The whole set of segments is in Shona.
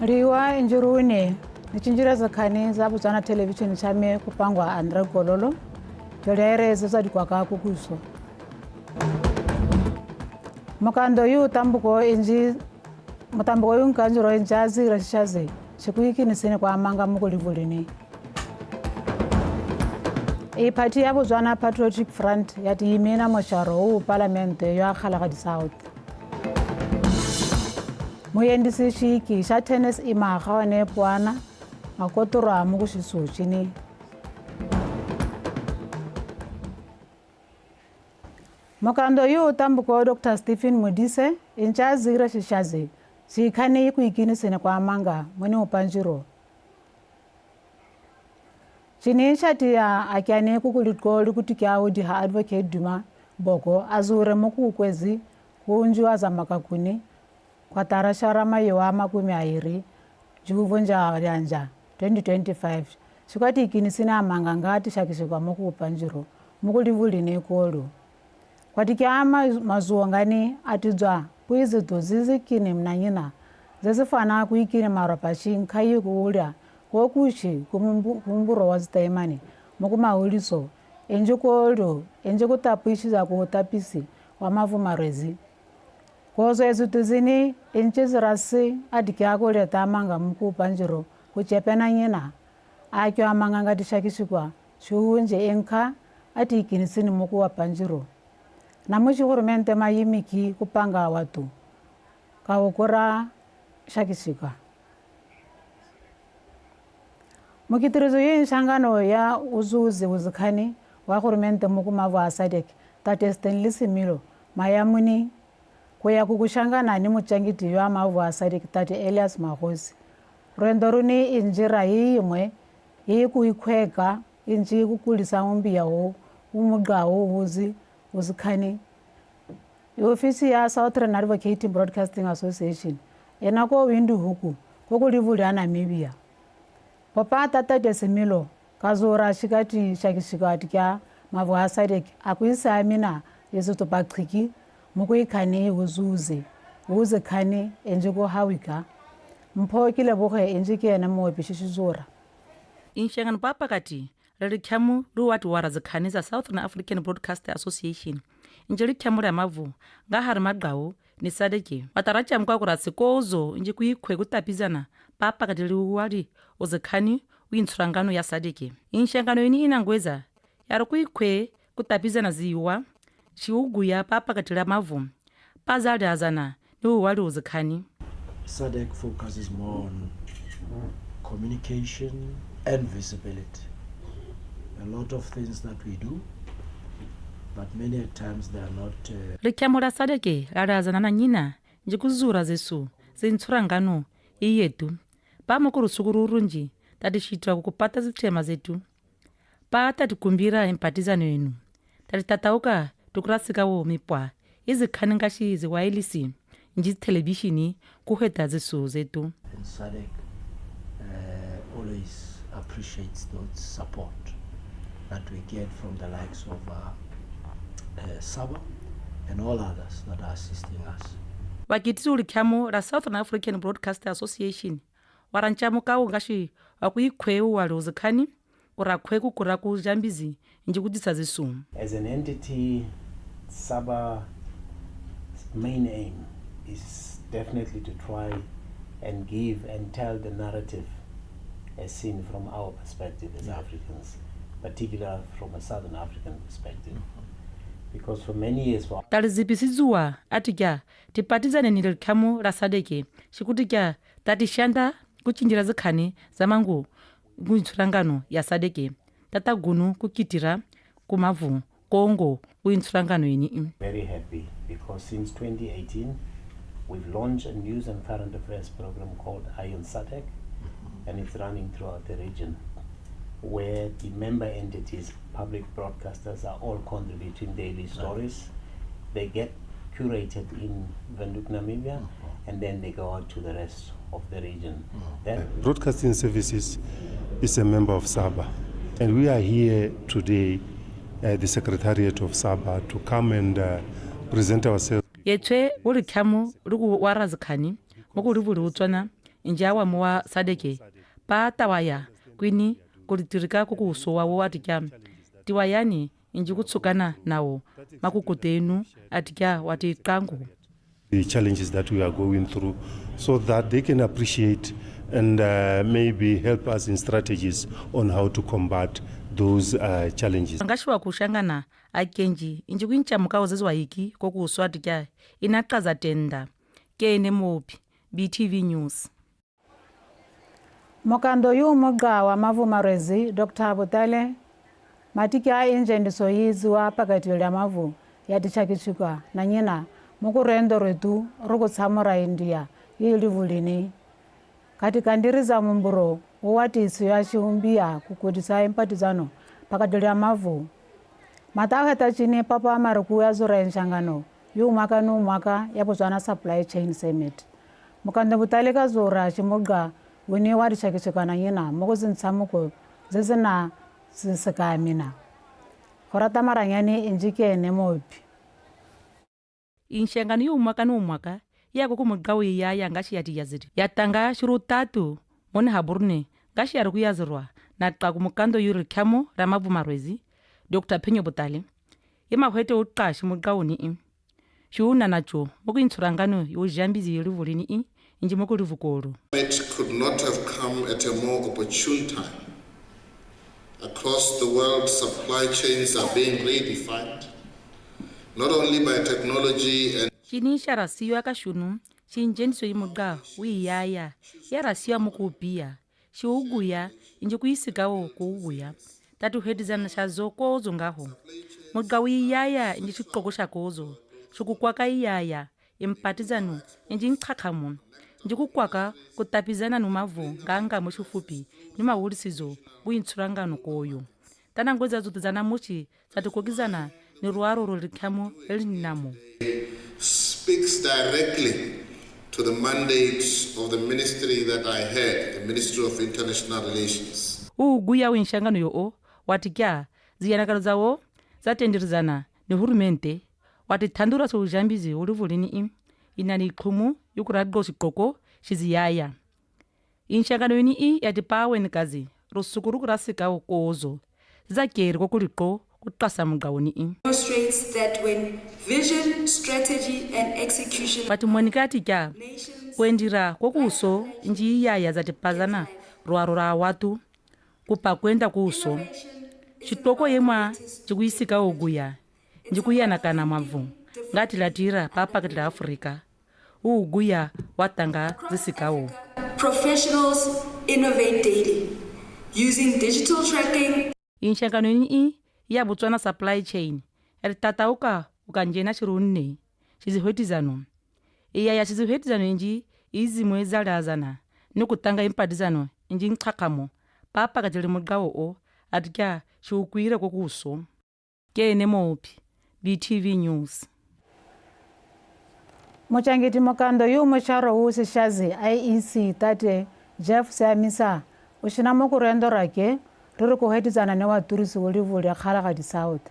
Riwa injurune nichinjira zakhani za Botswana television chame kupangwa Andre Kololo jolere zazadi kwa kakukuso mukando yu tambuko inji mutambuko yu nkanjuro injazi rashaze chikuiki nisene kwa manga mukulivulini party ya Botswana Patriotic Front yati imena mosharo u parliament yo IKALANGAI South muyendisi shiki sha tennis imaga wane pwana makotorwa mukushiso chini mukando yu tambuko Dr. Stephen Modise inchazi rashishaze sikhane ikuikini sene kwa manga mwene upanjiro chini shati ya akiane kukulitko likutikya udi ha advocate Duma Boko azure mukukwezi kunjua za makakuni kwa tarashara mayewa makumi airi juvunja ryanja 2025 shikwati ikini sina amanga ngati shakishikwa mukupanjiro mukulivuli nekolo kwatikia mazuo ngani atidzwa kuizi dozizi kini mnanyina zesifana kuikini maropashi nkhayi kuulya kokushi kumburo wazitaimani mukumauliso enje kolo enje kutapishiza kutapisi wa mavu marezi kozo ezutuzini enje zirasi adikia koleta amanga mukupanjiro kuchepena nyina akyo amanga ngati shakishikwa shuunje enka ati ikinisini mukuwa panjiro namushi hurumente mayimiki kupanga watu kawukura shakishika mukitirizo y'inshangano ya uzuzi uzikhani wa hurumente mukumavu a SADC tate Stanley Similo mayamuni kuya kukushangana ni muchangiti yo amavu a SADC tate Elias Mahosi rwendo runi injira yimwe yikuikhweka inji kukulisa umbiya wo umugawo uzikhani ofisi ya Southern Advocacy Broadcasting Association enako windu huku kokulivuli a Namibia papa tate Similo kazora shikati shakishikati kya mavu a SADC akuisa amina yesuto pakiki mukuikhani uze khani enjiko hawika mpokile bohe enjike na mwopishisizora inshangano papakati lerikhamu luwati wara zikhani za Southern African Broadcasting Association inje likhamu lya mavu ngahari magqawu ni SADC wataracha mkwakurasi kozo inje kuikhwe kutapizana papakati liwali uzikhani uyinsurangano ya SADC inshangano yini inangweza yari kuikhwe kutapizana ziwa shiuguya papakati lya mavu pazali azana ni uwali uzikhani. SADC focuses more on communication and visibility. A lot of things that we do, but many times they are not likhamu la SADC larazana na nyina njikuzura zesu zinsurangano iyetu pamukurusuku rurunji tatishitwa kukupata zithema zetu pa tatikumbira empatizano yenu tatitatauka tukurasika wo mipwa izikhani ngashi ziwayilisi nji televishini kuheta zesu zetu. SADC always appreciates those support that we get from the likes of Saba and all others that are assisting us. Wakitisi ulikhamu la Southern African Broadcasting Association waranchamu kawo ngashi wakuikhweu wali uzikhani kurakhweku kuraku jambizi njikudisa zesu. As an entity, Saba's main aim is definitely to try and give and tell the narrative as seen from our perspective as Africans, particularly from a Southern African perspective. Because for many years talizipisizuwa atikya tipatizane ni likhamu la SADC shikutikya tatishanda kuchinjira zikhani zamangu kuinsurangano ya SADC tatagunu kukitira kumavu kongo kuinsurangano yini. Very happy because since 2018 we've launched a news and current affairs program called Ion SADC, and it's running throughout the region, where the member entities, public broadcasters, are all contributing daily stories. They get curated in Windhoek, Namibia, and then they go out to the rest of the region. Broadcasting Services is a member of SABA, and we are here today at the Secretariat of SABA to come and present ourselves. Yetwe ulikhamu luku wara zikhani mukulivuli Botswana injawa mowa sadeke pa tawaya kwini kulitirika kukusowa wo atikya tiwayani inji kutsukana nawo makukutenu atikya wati kangu the challenges that we are going through so that they can appreciate and maybe help us in strategies on how to combat those challenges. Ngashiwa kushangana akenji inji kwinchamukawo zezwa hiki kokuswa atikya inaqaza tenda kene mopi BTV News. Mokando yu moga wa mavu marezi Dr. Butale matikya injendiso yiziwa pakati ya mavu yatichakishikwa na nyina mukurendo retu rukutsamura India yilivulini katika ndiri za mumburo uwati isi ya shiumbia kukudisa empatizano pakati ya mavu mataweta chini papa mariku ya zura nshangano yu mwaka nu mwaka ya Botswana Supply Chain Summit Mokando Butale ka zura shimuga wini wadi chakishikwa na nyina mukuzintsamuko zizina sisakamina horata maranyani injike nemopi inshangano y'umwaka n'umwaka yako kumuggawo yaya ngashi yati yaziri yatanga shuru tatu moni haburne ngashi yari kuyazirwa naqa kumukando yuri khamo ramavu marwezi Dr. Penyo Butale imahwete uqashi mugawoni shuna nacho mukuyintsurangano yojambizi yirivulini inji mukulivukolo. It could not have come at a more opportune time. Across the world, supply chains are being redefined, not only by technology and chini sharasiyo akashunu chinjendiso yimuga wiyaya yarasiyo mukupia shiuguya inji kuyisikawo kuuguya tatuhedizana shazo kozo ngaho muga wiyaya inji chiqoko shakozo shukukwaka iyaya impatizano inji nchakhamu inji kukwaka kutapizana numavu nganga mushufupi nimawulisizo buyintsurangano koyo tanangweza zutizana muchi tatukokizana ni ruaro rulikhamu elinamo speaks directly to the mandate of the ministry that I had, the Ministry of International Relations. Uguya winshangano yoo watikya ziyanakalo zawo zatendirizana ni hurumente watithandura so ujambizi ulivulini inani ikhumu yukuradgo shikoko shiziyaya inshangano yini yatipawe nikazi rusukuru kurasika kozo zakeri kokuliko kutasa mugawoni demonstrates that when vision, strategy and execution patimwanikati kya kwendira kokuso inji yaya zatipazana ruaro ra watu kupa kwenda kuso chitoko yemwa chikuyisika oguya njikuyanakana mavu ngati latira papakati Africa uguya watanga zisikawo. Professionals innovate daily using digital tracking. Inshangano yini ya Botswana Supply Chain eritatauka ukanjena shirunne shizihwetizano iya shizihwetizano inji izimweza lazana nikutanga impadizano inji nchakamo papa katili mugawo atikya shukwire kokuso kene mopi BTV News. Mochangiti mokando yu mocharo usishazi IEC tate Jeff Siamisa ushina mokurendo rake riri kuhetizana ne waturisi ulivuli ya Kalangai South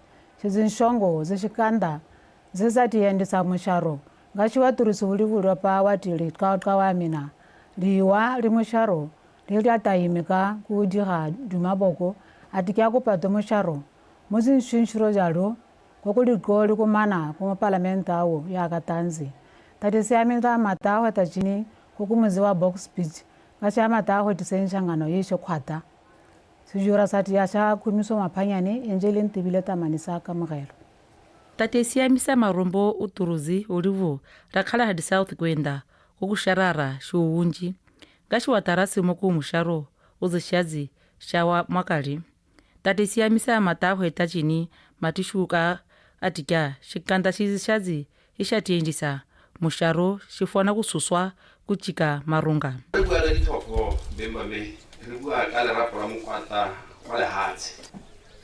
shizinshongo zishikanda zizati yendisa mocharo ngashi waturisi ulivuli pa watili kawamina liwa limusharo lili atayimika kudiha dumaboko atikya kupato mocharo muzinshinshiro jalo kokulikoli kumana kuma parlamenta awo ya Katanzi tate Siamisa matawa tachini kukumuzi wa box speech ngashi matawa tisenshangano yisho kwata sijura sati yasha kumiso mapanyani enjeli ntibile tamanisa kamagelo tate Siamisa marombo uturuzi ulivu Kalangai South kwenda kukusharara shuunji ngashi watarasi moku musharo uzishazi shawa mwakali tate Siamisa matawa tachini matishuka atikya shikanda shizishazi ishatiendisa musharo shifwana kususwa kuchika marunga ribua kala rapora mukwata kwale hatsi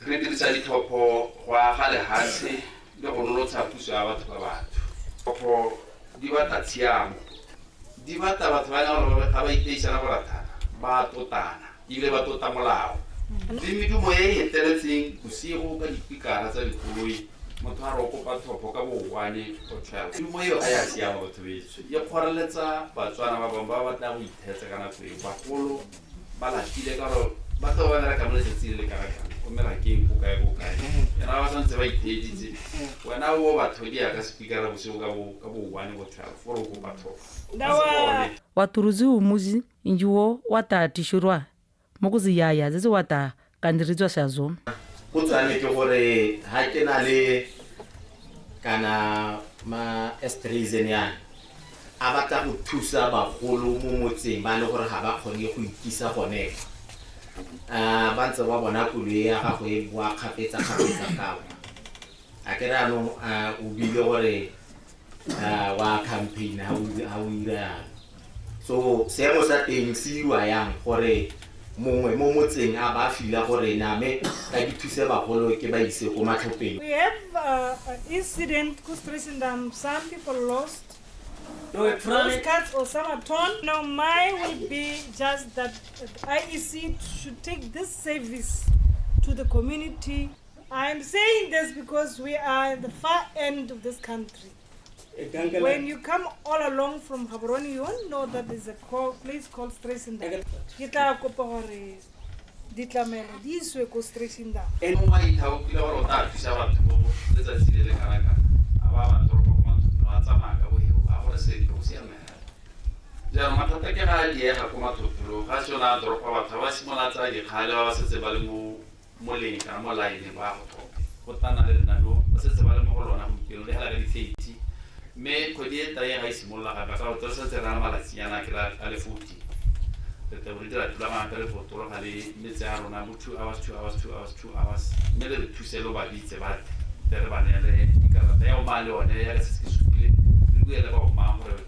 re dirisa dithopo kwa gale hatsi le go notsa puso ya batho ba batho thopo di bata tsiamo di bata batho ba nang ga ba iteisana go ratana ba totana ile ba tota molao le medumo e eteletseng bosigo ka dipikara tsa dikoloi motho a re o kopa thopo ka bo 1 or 12 mo eo ga ya siama batho betso e kgoreletsa batswana ba bangwe ba batla go ithetsa ka nako eo bagolo ba lapile ka gore ba tlo ba reka mo letsatsing le karakang o merakeng go kae yena ba santse ba itheditse wena o batho di ya ka speakera bosigo ka bo 1 or 12 for go kopa thopo waturuzi umuzi injiwo wata tishurwa mokuziyaya zeze wata kandirizwa shazo go tsane ke gore ha ke na le kana ma estrezen yana a batla go thusa bagolo mo motseng ba le gore ga ba kgone go ikisa gone ba ntse ba bona koloi ya gago e boa kgapetsa kao a ke ra no o bile gore wa campaign ha o ira so seemo sa teng se wa yang gore mongwe mo motseng a ba fila gore name ka dithuse bagolo ke ba ise go matlhopeng. We have an incident stressing them. Some people lost those cards or some are torn. Now mine will be just that IEC should take this service to the community. I'm saying this because we are at the far end of this country. When you come all along from Gaborone, you won't know that there's a place called Stressindam. Kita kopa hore ditlamelo di iswe ko Stressindam. Mo mai thao ke le gore o ta thusa batho mo letsatsi le le karaka a ba ba toropo go mantse ba tsamaya ka boheo a gore se go siame ja mathata ke ga di ega go mathotolo ga sona toropo batho ba simola tsa di khale ba setse ba le mo lenka mo line ba go tana le nano ba setse ba le mo go lona go ke le hala ka di me kgwedi e tae ga e simolola gape ka go santse re na malatsinyana ke a le 40 re re dira tula mape re fotolo ga le metse a rona mo 2 hours mme le re thuse lo ba ditse ba re ba ne re ikarata ya o ma le one ya se se supile re buele ba o ma gore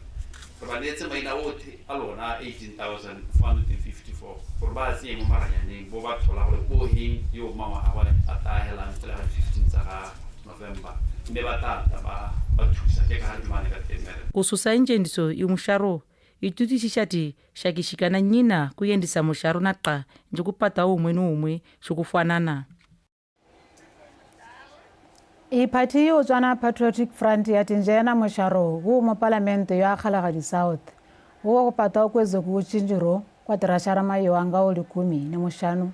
re ba netse maina otlhe a lona 18,454 gore ba se mo maranyaneng bo ba thola gore bo heng yo mama a ba a tahelang 15 tsa ga November mme ba tata ba kususa injendiso imusharo itutishishati shakishikana nyina kuyendisa musharo naqa njikupata umwe n'umwe shikufanana iphathi yo tswana Patriotic Front yati njena musharo wo mo parliament ya IKALANGAI South wo go pata kweze ku chinjiro kwa tirashara mayo anga oli 15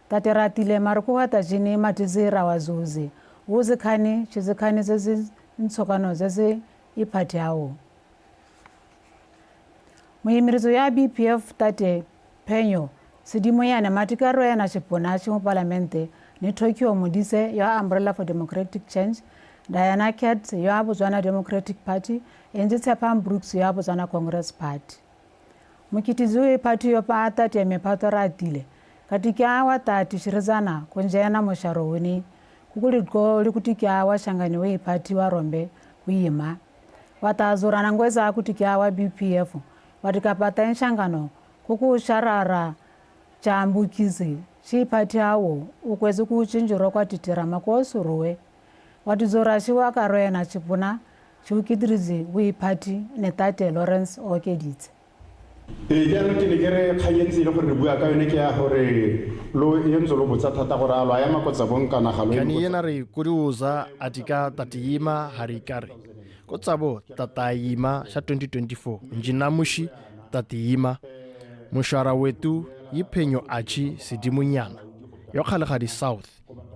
tateratile mariko hata jini matizira wazuzi uzikhani chizikhani zezi ntsokano zeze iphathi yawo muimirizo ya BPF tate Penyo sedimo yana matikaro yana chipona mu parlamente ni Tokyo Modise ya Umbrella for Democratic Change Diana Katz ya Botswana Democratic Party Tshepan Brooks ya Botswana Congress Party mukitizi wephathi yo pa tate mephato ratile katika watati shirizana kunjena musharo wini kukulitko likutikia wa shangani wephathi wa rombe kuyima watazurana ngweza kutikia wa BPF watikapata nshangano kukusharara chambukizi chiphathi yawo ukwezi kuchinjiro kwa titira makosuruwe watizora shiwa karoena chipuna chiukidirizi wephathi netate Lawrence Okeditse jaanong ke ne ke re kganyentse ile gore re bua ka yone ke ya gore lo yentse lo botsa thata gore a lo ya makotsa bonkana ga lo kani yena re kudiuza atika tatiyima harikare kotsabo tatayima sha 2024 njinamushi tatiyima mushara wetu yiphenyo achi sidimunyana yo IKALANGAI South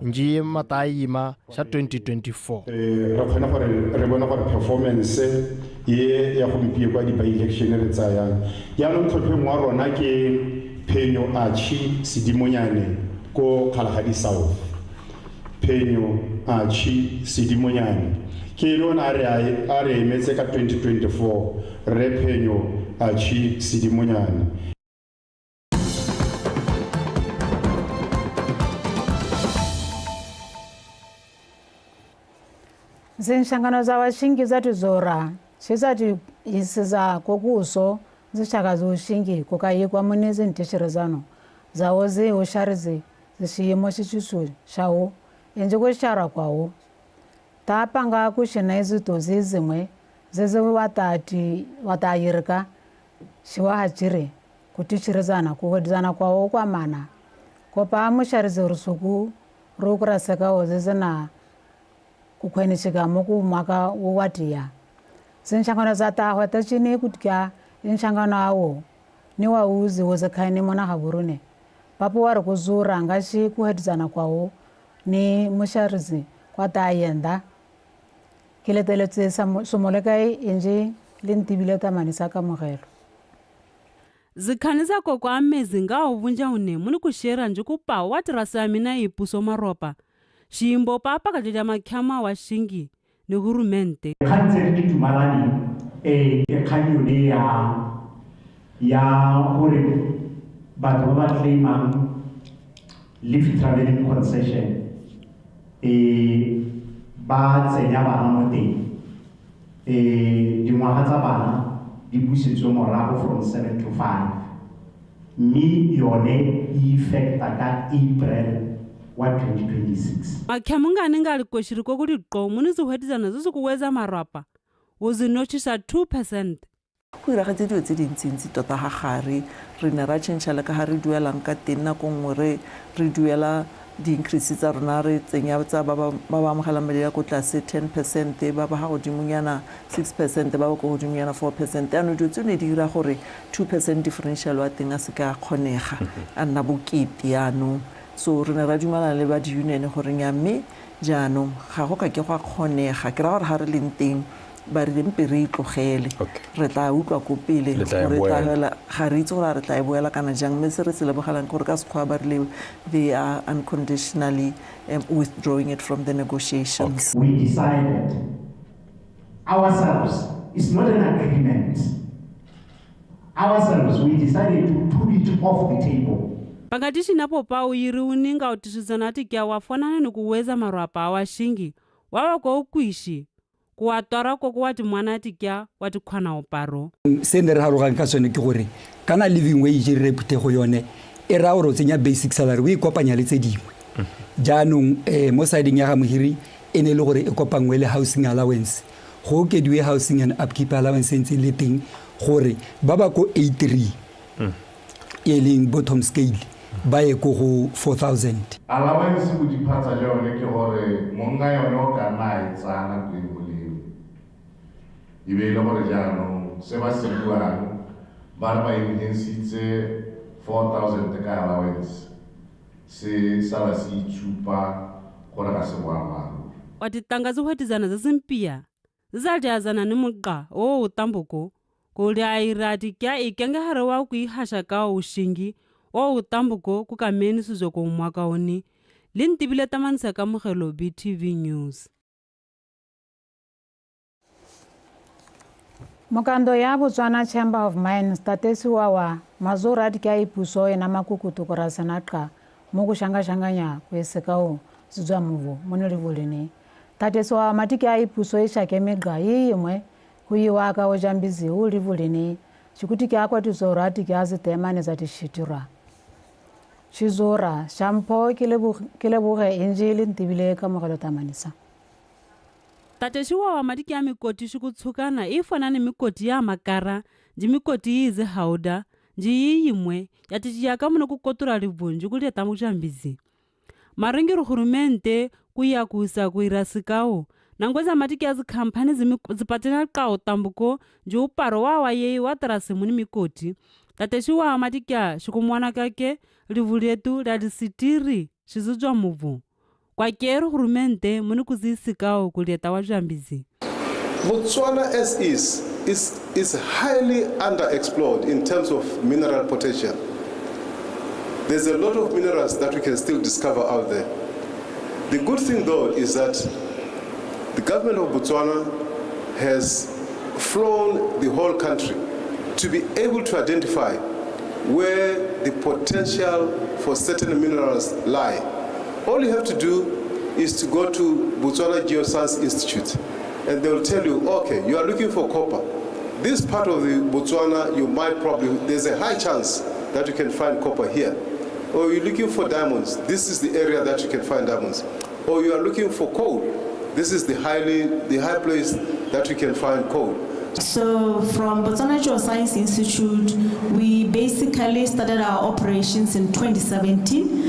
nji matayima sha 2024 re khona gore re bona gore performance ye ya go mpie kwa di by election re tsayang ya no tlhophe mo rona ke phenyo achi sidimonyane ko IKALANGAI South phenyo achi sidimonyane ke lona are emetse ka 2024 re phenyo achi sidimonyane zinhlangano zawashingi zatizora shisati isiza kokuso zishaka zoshingi kokayikwa munizi ntishirizano zawo ziusharizi zishiyimo shichisu shawo enje kushara kwawo tapanga kushina izito zizimwe zeze watayirika shiwahachire kutishirizana kuhodizana kwawo kwa mana kopa musharizi rusuku rukurasekawo zeze na ku khwenishika mo ku mwaka wo watia zinshangano za tahwa ta chini kutka inshangano awo ni wa uzi wozekhani mona haburune papo wari kuzura ngashi kuhedzana kwawo ni musharizi kwa tayenda kileteletse somolekai inji lintibile tamanisa ka mogelo zikhanisa koko amezi nga uvunja une muni kushera nje kupa watirasi amina ipuso maropa xiyimbo papa ka jaja makhama wa xingi ni hurumente khantseri di tumalani khanyo le ya hore batho ba claimang leave traveling concession ba tsenya bana mo teng dingwaga tsa bana di busitswe morago from 7 to 5 mme yone effecta ka April wa 2026 makhemungani nga likoshiri kokuli qo muni zihwedizana zisukuweza marapa uzinochisa 2% go iragetse dilo tse dintsintsi tota ga gare re ne ra tšhentšhala ka ga re duelang ka teng nako nngwe re duela di-increase tsa rona re tsenya tsa ba ba amogelang madi ya ko tlase 10% ba ba ga godimonyana 6% ba ba ko godimonyana 4% ano dilo tse ne di dira gore 2% differential wa teng a se ka kgonega a nna bokete yaanong so re ne ra dumelana le ba di-union gore nya mme jaanong ga go ka ke go a kgonega ke ra gore ga re leng teng ba re mpe re itlogele re tla utlwa ko pele ga re itse gore re tla e boela kana jang mme se re se lebogelang gore ka sekgwa ba rile they are unconditionally withdrawing it from the negotiations. We decided ourselves, it's not an agreement, ourselves we decided to put it off the table. pakati xinapo pa u yiri u ninga u tiswisana tikya wa fonana ni ku weza marwapa wa xingi wa va ko u kwishi ku wa twara koko wa timwana tikya wa tikhwana oparo se ne re halogang ka tsone ke gore kana living wage re repute go yone e ra gore o tsenya basic salary o ikopanya le tse dingwe jaanong mo siding ya ga mohiri e ne le gore e kopangwe le housing allowance go okediwe housing and upkeep allowance ntse le teng gore ba ba ko 83 e leng bottom scale ba ye ko go 4,000 allowance go diphatsa jone ke gore monga yone o ka nna e tsana go e be le gore jaanong se ba se buang ba re ba intensitse 4,000 ka allowance se sala se itshupa gore ga se boamaro wa titanga zihwetizana zisimpia zizaldiazana ni muqa o utamboko ko liaira tikya ikengehare wa ku ihasha ka o shingi o utamboko ku kameni sizoko umwaka oni lintibile tamanisa ka mogelo BTV News. mokando ya Botswana Chamber of Mines tatesiwa wa mazura tikya ipuso ena makukutu kora sanaka mo go shangashanganya kwesekao zwa muvo moneli volene tatesiwa matikya ipuso ishake mega yimwe kuyiwa ka ojambizi uli volene chikuti kya kwa tizora tikya zitemane za tishitira chizora shampo kilebuge injili ntibile ka mogelo tamanisa tateshiwa wa madiki ya mikoti shikutsukana ifana ni mikoti ya makara nji mikoti yizi hauda nji yiyimwe yatichiyaka muno kukotura livunji kuleta mujambizi maringi ruhurumente kuya kusa kuirasikao nangweza madiki ya zikampani zipatena kao tambuko nji uparo wa yeyi watarasi muni mikoti tateshiwa wa madiki ya shikumwana kake livulietu lalisitiri shizujwa muvu kwa kero hurumente muni kuzisikao kuleta wajambizi. Botswana as is highly underexplored in terms of mineral potential. There's a lot of minerals that we can still discover out there. The good thing though is that the government of Botswana has flown the whole country to be able to identify where the potential for certain minerals lie. All you have to do is to go to Botswana Geoscience Institute and they will tell you, okay, you are looking for copper. This part of the Botswana, there's a high chance that you can find copper here. Or you're looking for diamonds, this is the area that you can find diamonds. Or you are looking for coal, this is the high place that you can find coal. So from Botswana Geoscience Institute, we basically started our operations in 2017.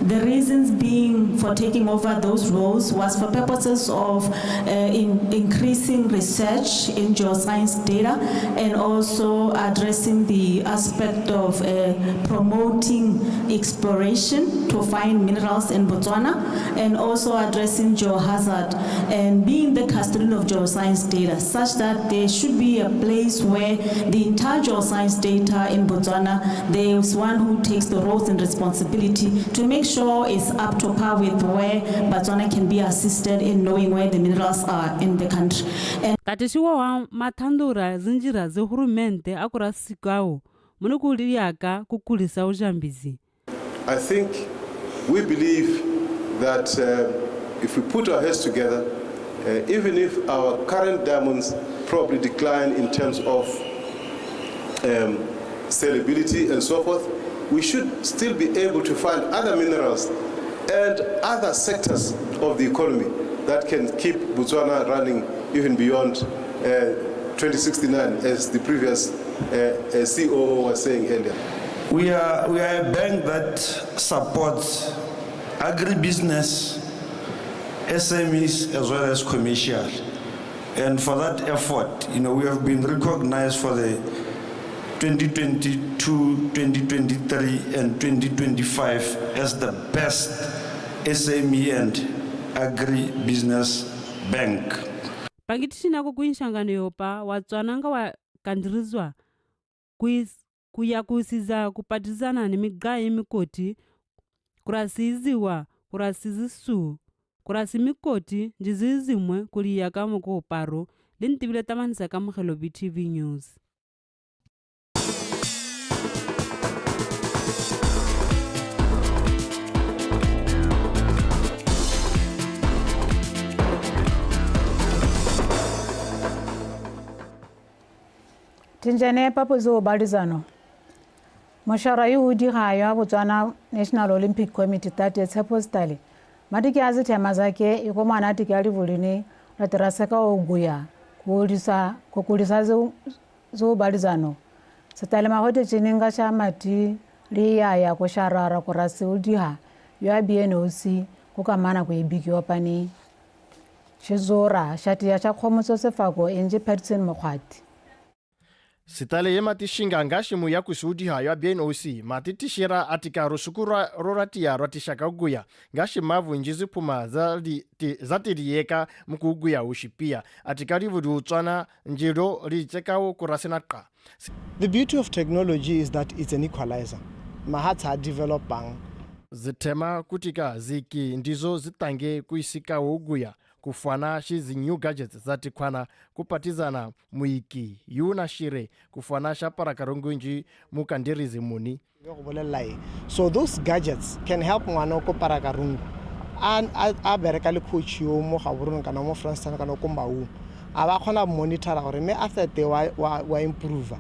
The reasons being for taking over those roles was for purposes of increasing research in geoscience data and also addressing the aspect of promoting exploration to find minerals in Botswana and also addressing geohazard and being the custodian of geoscience data such that there should be a place where the entire geoscience data in Botswana, there is one who takes the roles and responsibility to make sure it's up to par with where Botswana can be assisted in knowing where the minerals are in the country. Tatishiwa wa mathandura zinjira zihurumende akura sikao munukuli yaka kukulisa ujambizi. I think we believe that if we put our heads together, even if our current diamonds probably decline in terms of sellability and so forth, we should still be able to find other minerals and other sectors of the economy that can keep Botswana running even beyond 2069, as the previous COO was saying earlier. We are a bank that supports agribusiness, SMEs, as well as commercial. And for that effort, we have been recognized for the 2022, 2023, and 2025 as the best SME and agribusiness bank. Pangitishina kuinshangano yopa Watswana wa kandirizwa kuya kusiza kupatizana nemigayi mikoti kurasiziwa kurasizisu kurasi mikoti njizizimwe kuliyaka moko paro lintibile tamanisa kamkhelo BTV News. Tinjane papuzo ubalizano. Moshara yuhudi haya Botswana National Olympic Committee tati tsepostali. Matiki aziti amazake yuko mwana tiki alivulini lateraseka uguya kukulisa zo ubalizano. Satale mahote chininga cha mati liya ya kusharara kurasi udiha ya BNOC kukamana kuibiki wapani. Shizora shati ya chakhomuso sefako enje Patson Mokwati. Sitale ye matishinga ngashimu ya kusudi hayo BNOC matitishira atika rusukura roratia ratishaka uguya ngashimavu njizi puma zatiriyeka mkuguya ushipia atika rivudu Botswana njiro lichekao kurasenaka. The beauty of technology is that it's an equalizer. Mahats are developing. Zitema kutika ziki ndizo zitange kuisika uguya kufana shizi new gadgets zatikwana kupatizana muiki yuna shire kufana shapara karungunji mukandirizi muni. So those gadgets can help mwanoko para karungu and aberekali coach yo mo gaburun kana mo France kana ko mbawu aba khona monitor gore me after the wa improve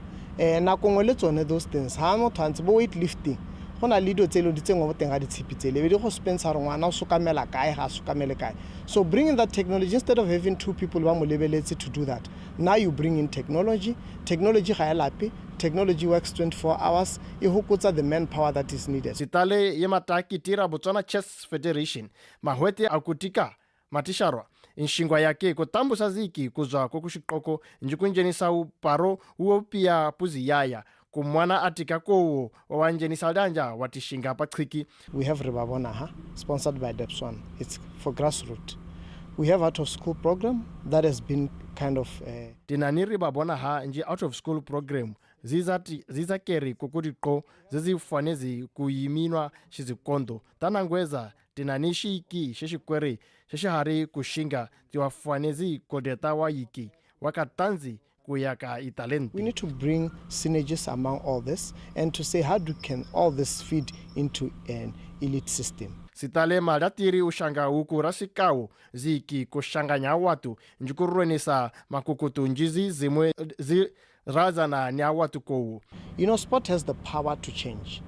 na kongwe le tsone those things ha mo tshwantse bo weight lifting gona le dio tselo di tsengwa botenga di tshipitsele be di go spencer ngwana o sukamela kae ga sukamele kae. So bringing that technology instead of having two people ba mo lebeletse to do that, now you bring in technology ga ya lapi, technology works 24 hours, e hokotsa the manpower that is needed. Sitale ye mataki tira Botswana Chess Federation mahwete akutika matisharwa inshingwa yake kutambusa ziki kuzwa kokushikoko njikunjenisa uparo uo pia puzi yaya kumwana atika ko wanjenisa danja watishinga patriki. We have Ribabona sponsored by Botswana. It's for grassroots. We have out of school program that has been kind of Tinani Ribabona nji out of school program ziza keri kukuriko zizifanezi kuyiminwa shizikondo tanangweza tinani shiki shishikweri shishihari kushinga tiwafanezi kodeta wayiki wakatanzi kuyaka italenti. We need to bring synergies among all this and to say how can all this feed into an elite system. Sitale madatiri ushanga ukurasikao ziki kushanganya watu njukuruenesa makukutu njizi zimwe razana nya watu kou. Sport has the power to change.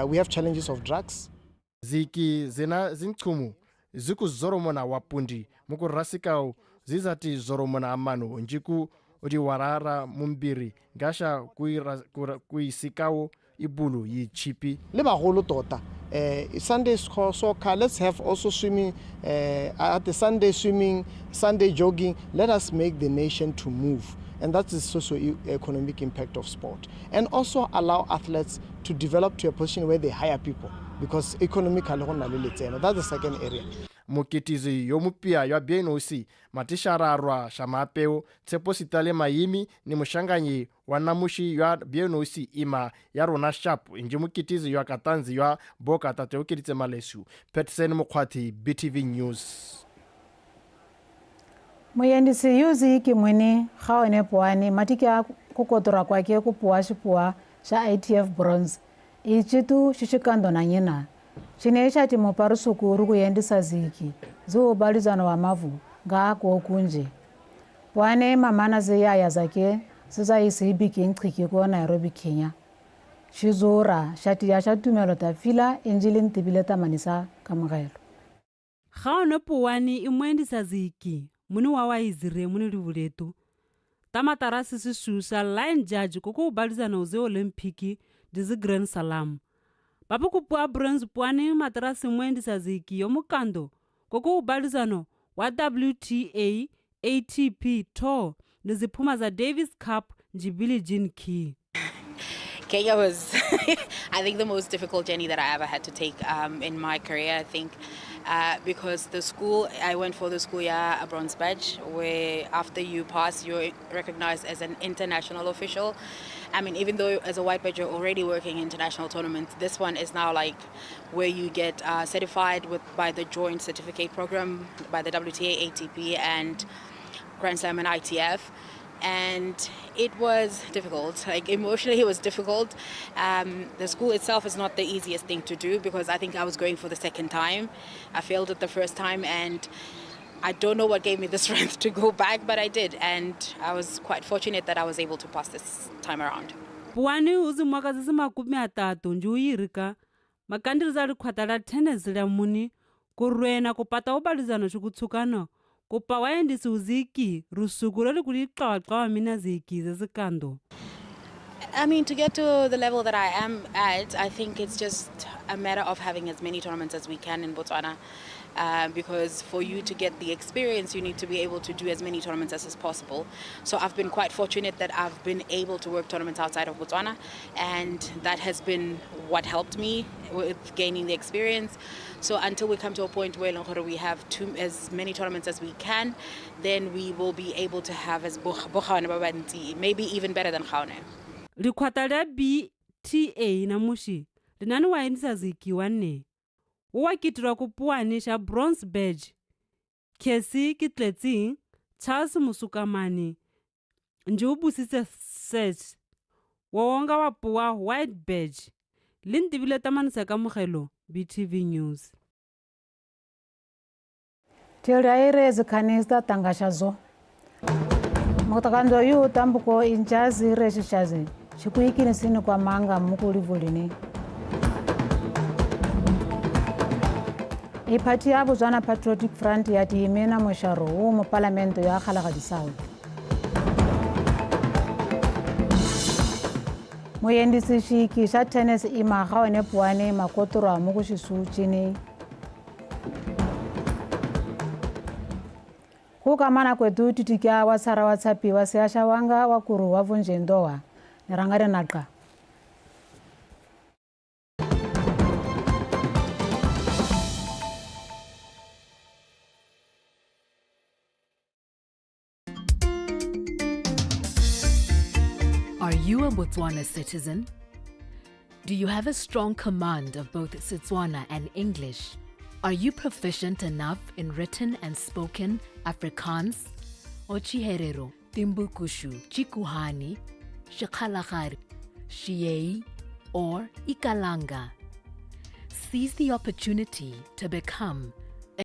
We have challenges of drugs. Ziki zina zintumu ziku zoromona wapundi mukurasikao zizati zoromona amano njiku o di warara mumbiri ngasha kuisikao ibulu yi chipi le bagolo tota Sunday soccer, let's have also swimming at the Sunday swimming, Sunday jogging. Let us make the nation to move. And that's the socio-economic impact of sport. And also allow athletes to develop to a position where they hire people, because economically, that's the second area. moketizi yo mupia ya BNOC matishararwa shamapeo tsepo sitale mayimi ni mushanganyi wa namushi ya BNOC ima ya rona sharp inji moketizi ya katanzi ya boka tate okeditse malesu Peterson Mokwati BTV News. moyendisi yuzi kimwini kgaone poane matike kukotora kwake kupuwa xipuwa xa ITF bronze ichitu xixikando na nyina xine xa timopari sukuru ku yendisa ziki ziubalizano wa mavu nga kuokunje poane mamana ziyaya zake zizayisi ibiki nchiki ko Nairobi Kenya xizura xa tiya xa tumelo ta fila injili ntibile tamanisa kamogelo kgaone poane i moendisa ziki muni wa izire muni livuletu tamatarasi sisusa line judge koko ubalizana uze olimpiki dizi Grand Salam papu kupua bronze puani matarasi moendisa ziki yo mukando koko ubalizano wa WTA ATP Tour dizi puma za Davis Cup njibili Jean Key. Kenya was, I think, the most difficult journey that I ever had to take in my career, I think. Because I went for the school year a bronze badge, where after you pass, you're recognized as an international official. I mean, even though as a white badge you're already working in international tournaments, this one is now like where you get certified by the joint certificate program by the WTA, ATP, and Grand Slam and ITF. And it was difficult, like emotionally it was difficult. The school itself is not the easiest thing to do, because I think I was going for the second time. I failed it the first time, and I don't know what gave me the strength to go back, but I did, and I was quite fortunate that I was able to pass this time around. Puani uzi mwaka zisi makumi atatu nju uyirika makandiriza likwatala tennis la muni kurwena kupata ubalizano shukutsukano kupa waendisi uziki rusukuro likuliqawa mina ziki zesikando. I mean, to get to the level that I am at, I think it's just a matter of having as many tournaments as we can in Botswana. Because for you to get the experience, you need to be able to do as many tournaments as possible. So I've been quite fortunate that I've been able to work tournaments outside of Botswana, and that has been what helped me with gaining the experience. So until we come to a point where we have as many tournaments as we can, then we will be able to have as maybe even better than Khaone. Likwata la BTA na mushi linani waendisa ziki wane uwakitirwa kupuani xa bronze badge Kesi Kitletsi Charles Musukamani nje ubusitse search wonga wa puwa white badge lintibile tamanisa ka mogelo BTV News. Tiraire zikanista tangashazo mutakanzo yu tambuko injazi reshishazi chikuikini sini kwa manga mukulivulini ipati ya Botswana Patriotic Front yati imena mosharo mu parlamento ya IKALANGAI South. Moyendisi shiki sha tennis ima kgaone puane makotoro mo go shisu chini ku kamana kwetu titikia wa sara wa tsapi wa seasha wanga wa kuru wa vunjendoa nerangare naqa. Are you a Botswana citizen? Do you have a strong command of both Setswana and English? Are you proficient enough in written and spoken Afrikaans, Ochiherero, Timbukushu, Chikuhani, Shikhalagari, Shiei, or Ikalanga? Seize the opportunity to become